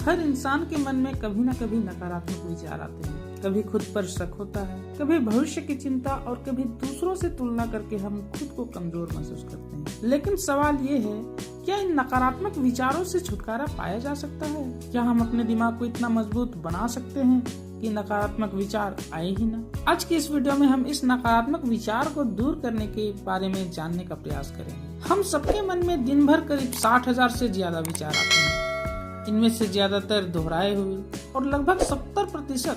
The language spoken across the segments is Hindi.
हर इंसान के मन में कभी न कभी नकारात्मक विचार आते हैं। कभी खुद पर शक होता है, कभी भविष्य की चिंता और कभी दूसरों से तुलना करके हम खुद को कमजोर महसूस करते हैं। लेकिन सवाल ये है, क्या इन नकारात्मक विचारों से छुटकारा पाया जा सकता है? क्या हम अपने दिमाग को इतना मजबूत बना सकते हैं कि नकारात्मक विचार आए ही ना? आज की इस वीडियो में हम इस नकारात्मक विचार को दूर करने के बारे में जानने का प्रयास करेंगे। हम सबके मन में दिन भर करीब 60,000 से ज्यादा विचार आते हैं। इनमें से ज्यादातर दोहराए हुए और लगभग 70%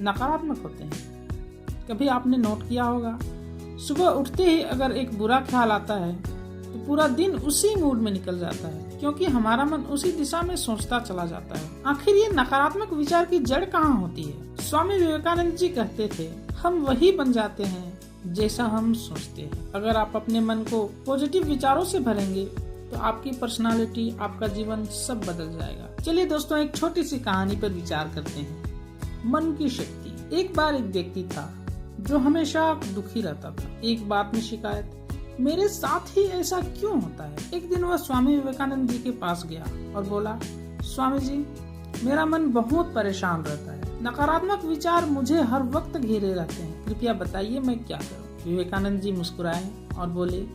नकारात्मक होते हैं। कभी आपने नोट किया होगा, सुबह उठते ही अगर एक बुरा ख्याल आता है तो पूरा दिन उसी मूड में निकल जाता है, क्योंकि हमारा मन उसी दिशा में सोचता चला जाता है। आखिर ये नकारात्मक विचार की जड़ कहाँ होती है? स्वामी विवेकानंद जी कहते थे, हम वही बन जाते हैं जैसा हम सोचते हैं। अगर आप अपने मन को पॉजिटिव विचारों से भरेंगे तो आपकी पर्सनालिटी, आपका जीवन सब बदल जाएगा। चलिए दोस्तों, एक छोटी सी कहानी पर विचार करते हैं। मन की शक्ति। एक बार एक व्यक्ति था जो हमेशा दुखी रहता था। एक बात में शिकायत, मेरे साथ ही ऐसा क्यों होता है? एक दिन वह स्वामी विवेकानंद जी के पास गया और बोला, स्वामी जी, मेरा मन बहुत परेशान रहता है। नकारात्मक विचार मुझे हर वक्त घेरे रहते हैं। कृपया बताइए मैं क्या करूं? विवेकानंद जी मुस्कुराए और बोले,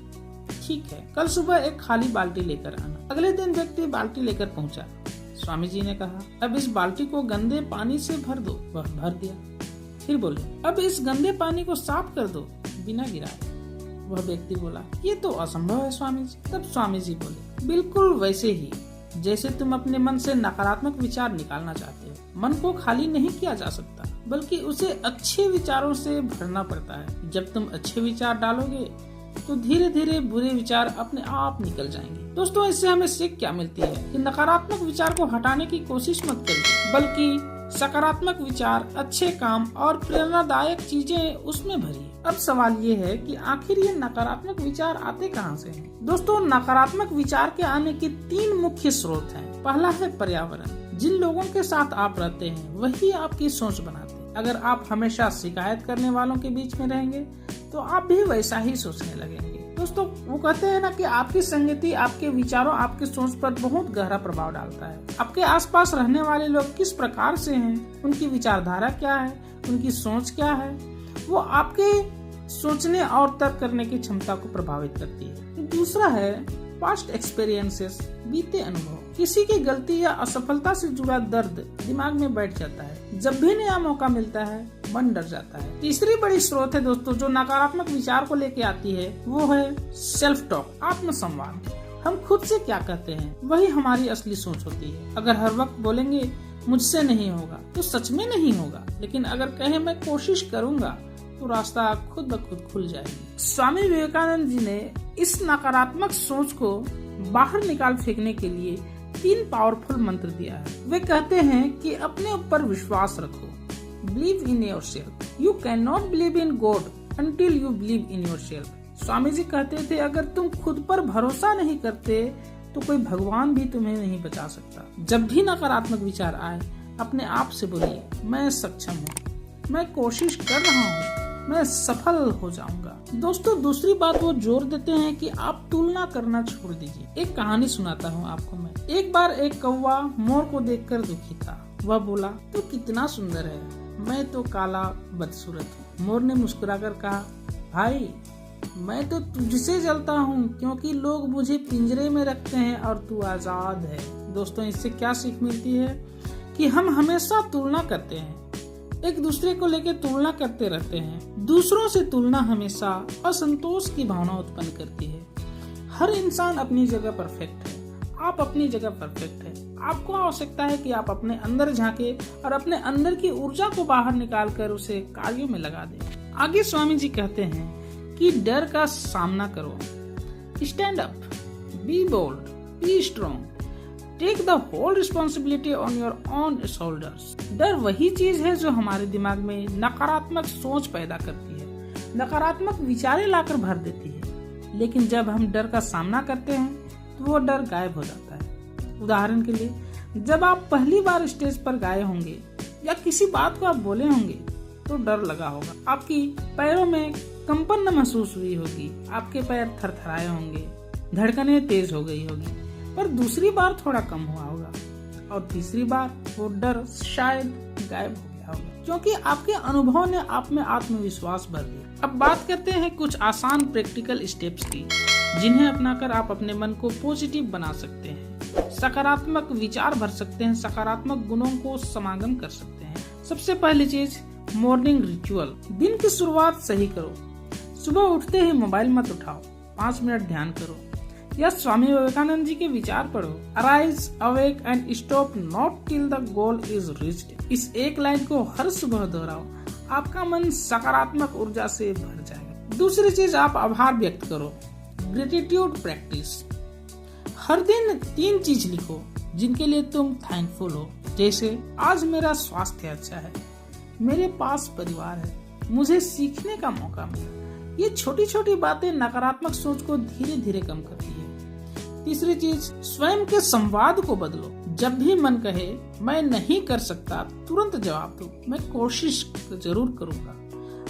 ठीक है, कल सुबह एक खाली बाल्टी लेकर आना। अगले दिन व्यक्ति बाल्टी लेकर पहुंचा। स्वामी जी ने कहा, अब इस बाल्टी को गंदे पानी से भर दो। वह भर दिया। फिर बोले, अब इस गंदे पानी को साफ कर दो बिना गिराए। वह व्यक्ति बोला, ये तो असंभव है स्वामी जी। तब स्वामी जी बोले, बिल्कुल वैसे ही जैसे तुम अपने मन से नकारात्मक विचार निकालना चाहते हो। मन को खाली नहीं किया जा सकता, बल्कि उसे अच्छे विचारों से भरना पड़ता है। जब तुम अच्छे विचार डालोगे तो धीरे धीरे बुरे विचार अपने आप निकल जाएंगे। दोस्तों, इससे हमें सीख क्या मिलती है कि नकारात्मक विचार को हटाने की कोशिश मत करिए, बल्कि सकारात्मक विचार, अच्छे काम और प्रेरणादायक चीजें उसमें भरिए। अब सवाल ये है कि आखिर ये नकारात्मक विचार आते कहाँ से हैं? दोस्तों, नकारात्मक विचार के आने के 3 मुख्य स्रोत हैं। पहला है पर्यावरण। जिन लोगों के साथ आप रहते हैं वही आपकी सोच बनाते हैं। अगर आप हमेशा शिकायत करने वालों के बीच में रहेंगे तो आप भी वैसा ही सोचने लगेंगे। दोस्तों, वो कहते हैं ना कि आपकी संगति आपके विचारों, आपकी सोच पर बहुत गहरा प्रभाव डालता है। आपके आसपास रहने वाले लोग किस प्रकार से हैं, उनकी विचारधारा क्या है, उनकी सोच क्या है, वो आपके सोचने और तर्क करने की क्षमता को प्रभावित करती है। दूसरा है पास्ट एक्सपीरियंसेस, बीते अनुभव। किसी की गलती या असफलता से जुड़ा दर्द दिमाग में बैठ जाता है। जब भी नया मौका मिलता है मन डर जाता है। तीसरी बड़ी स्रोत है दोस्तों जो नकारात्मक विचार को लेके आती है, वो है सेल्फ टॉक, आत्मसंवाद। हम खुद से क्या कहते हैं वही हमारी असली सोच होती है। अगर हर वक्त बोलेंगे मुझसे नहीं होगा तो सच में नहीं होगा, लेकिन अगर कहें मैं कोशिश करूंगा तो रास्ता खुद ब खुद खुल जाएगी। स्वामी विवेकानंद जी ने इस नकारात्मक सोच को बाहर निकाल फेंकने के लिए 3 पावरफुल मंत्र दिया है। वे कहते हैं कि अपने ऊपर विश्वास रखो, believe in yourself. You can not believe in God until you believe in yourself. Swami ji कहते थे, अगर तुम खुद पर भरोसा नहीं करते तो कोई भगवान भी तुम्हें नहीं बचा सकता। जब भी नकारात्मक विचार आए अपने आप से बोलिए, मैं सक्षम हूँ, मैं कोशिश कर रहा हूँ, मैं सफल हो जाऊंगा। दोस्तों, दूसरी बात वो जोर देते हैं कि आप तुलना करना छोड़ दीजिए। एक कहानी सुनाता हूँ आपको मैं। एक बार एक कौवा मोर को देखकर दुखी था। वह बोला, तू कितना सुंदर है, मैं तो काला बदसूरत हूँ। मोर ने मुस्कुराकर कहा, भाई मैं तो तुझसे जलता हूँ, क्योंकि लोग मुझे पिंजरे में रखते हैं और तू आजाद है। दोस्तों, इससे क्या सीख मिलती है कि हम हमेशा तुलना करते हैं, एक दूसरे को लेकर तुलना करते रहते हैं। दूसरों से तुलना हमेशा असंतोष की भावना उत्पन्न करती है। हर इंसान अपनी जगह परफेक्ट है, आप अपनी जगह परफेक्ट है। आपको आवश्यकता है कि आप अपने अंदर झांके और अपने अंदर की ऊर्जा को बाहर निकालकर उसे कार्यों में लगा दें। आगे स्वामी जी कहते हैं कि डर का सामना करो, stand up, be bold, be strong, take the whole responsibility on your own shoulders. डर वही चीज है जो हमारे दिमाग में नकारात्मक सोच पैदा करती है, नकारात्मक विचारें लाकर भर देती है। लेकिन जब हम डर का सामना करते हैं तो वो डर गायब हो जाता है। उदाहरण के लिए, जब आप पहली बार स्टेज पर गाए होंगे या किसी बात को आप बोले होंगे तो डर लगा होगा, आपकी पैरों में कंपन महसूस हुई होगी, आपके पैर थरथराए होंगे, धड़कनें तेज हो गई होगी, पर दूसरी बार थोड़ा कम हुआ होगा। और तीसरी बार वो डर शायद गायब हो गया होगा, क्योंकि आपके अनुभव ने आप में आत्मविश्वास भर दिया। अब बात करते हैं कुछ आसान प्रैक्टिकल स्टेप्स की, जिन्हें अपनाकर आप अपने मन को पॉजिटिव बना सकते हैं, सकारात्मक विचार भर सकते हैं, सकारात्मक गुणों को समागम कर सकते हैं। सबसे पहली चीज, मॉर्निंग रिचुअल। दिन की शुरुआत सही करो। सुबह उठते ही मोबाइल मत उठाओ, 5 मिनट ध्यान करो या स्वामी विवेकानंद जी के विचार पढ़ो, arise, awake and stop not till the goal is reached. इस एक लाइन को हर सुबह दोहराओ, आपका मन सकारात्मक ऊर्जा से भर जाएगा। दूसरी चीज, आप आभार व्यक्त करो, ग्रेटिट्यूड प्रैक्टिस। हर दिन 3 चीज लिखो जिनके लिए तुम थैंकफुल हो, जैसे आज मेरा स्वास्थ्य अच्छा है, मेरे पास परिवार है, मुझे सीखने का मौका मिला। ये छोटी छोटी बातें नकारात्मक सोच को धीरे धीरे कम करती है। तीसरी चीज, स्वयं के संवाद को बदलो। जब भी मन कहे मैं नहीं कर सकता, तुरंत जवाब दो, मैं कोशिश जरूर करूंगा।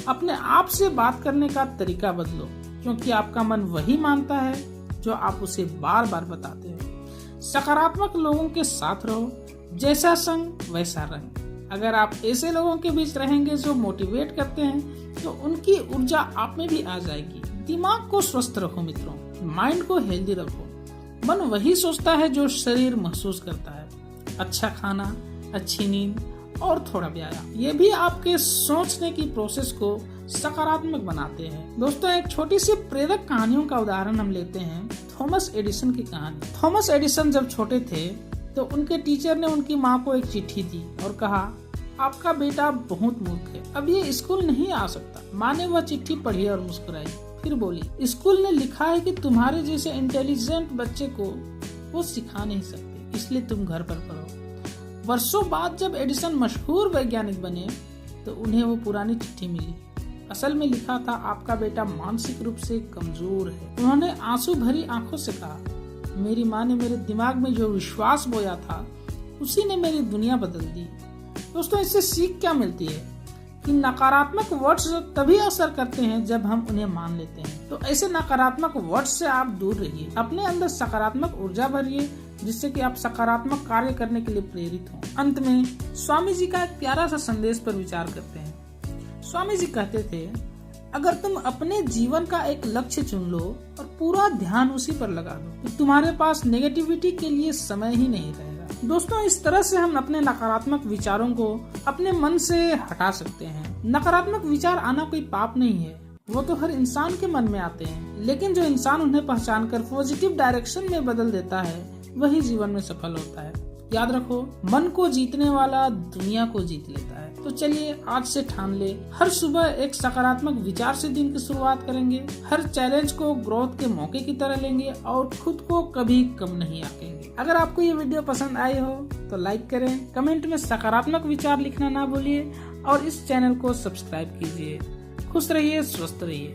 अपने आप से बात करने का तरीका बदलो, क्योंकि आपका मन वही मानता है जो आप उसे बार बार बताते हो। सकारात्मक लोगों के साथ रहो, जैसा संग वैसा रंग। अगर आप ऐसे लोगों के बीच रहेंगे जो मोटिवेट करते हैं, तो उनकी ऊर्जा आप में भी आ जाएगी। दिमाग को स्वस्थ रखो मित्रों, माइंड को हेल्दी रखो। मन वही सोचता है जो शरीर महसूस करता है। अच्छा खाना, अच्छी नींद और थोड़ा व्यायाम, ये भी आपके सोचने की प्रोसेस को सकारात्मक बनाते हैं। दोस्तों, एक छोटी सी प्रेरक कहानियों का उदाहरण हम लेते हैं, थॉमस एडिसन की कहानी। थॉमस एडिसन जब छोटे थे तो उनके टीचर ने उनकी माँ को एक चिट्ठी दी और कहा, आपका बेटा बहुत मूर्ख है, अब ये स्कूल नहीं आ सकता। माँ ने वह चिट्ठी पढ़ी और मुस्कुराई, फिर बोली, स्कूल ने लिखा है कि तुम्हारे जैसे इंटेलिजेंट बच्चे को वो सिखा नहीं सकते, इसलिए तुम घर पर पढ़ो। वर्षों बाद जब एडिसन मशहूर वैज्ञानिक बने तो उन्हें वो पुरानी चिट्ठी मिली। असल में लिखा था, आपका बेटा मानसिक रूप से कमजोर है। उन्होंने आंसू भरी आंखों से कहा, मेरी माँ ने मेरे दिमाग में जो विश्वास बोया था, उसी ने मेरी दुनिया बदल दी। दोस्तों, इससे सीख क्या मिलती है कि नकारात्मक वर्ड्स तभी असर करते हैं जब हम उन्हें मान लेते हैं। तो ऐसे नकारात्मक वर्ड्स से आप दूर रहिए, अपने अंदर सकारात्मक ऊर्जा भरिए, जिससे कि आप सकारात्मक कार्य करने के लिए प्रेरित हों। अंत में स्वामी जी का एक प्यारा सा संदेश पर विचार करते हैं। स्वामी जी कहते थे, अगर तुम अपने जीवन का एक लक्ष्य चुन लो और पूरा ध्यान उसी पर लगा दो, तो तुम्हारे पास नेगेटिविटी के लिए समय ही नहीं रहेगा। दोस्तों, इस तरह से हम अपने नकारात्मक विचारों को अपने मन से हटा सकते हैं। नकारात्मक विचार आना कोई पाप नहीं है, वो तो हर इंसान के मन में आते हैं, लेकिन जो इंसान उन्हें पहचान कर पॉजिटिव डायरेक्शन में बदल देता है, वही जीवन में सफल होता है। याद रखो, मन को जीतने वाला दुनिया को जीत लेता है। तो चलिए आज से ठान ले, हर सुबह एक सकारात्मक विचार से दिन की शुरुआत करेंगे, हर चैलेंज को ग्रोथ के मौके की तरह लेंगे और खुद को कभी कम नहीं आंकेंगे। अगर आपको ये वीडियो पसंद आई हो तो लाइक करें, कमेंट में सकारात्मक विचार लिखना ना भूलिए और इस चैनल को सब्सक्राइब कीजिए। खुश रहिए, स्वस्थ रहिए।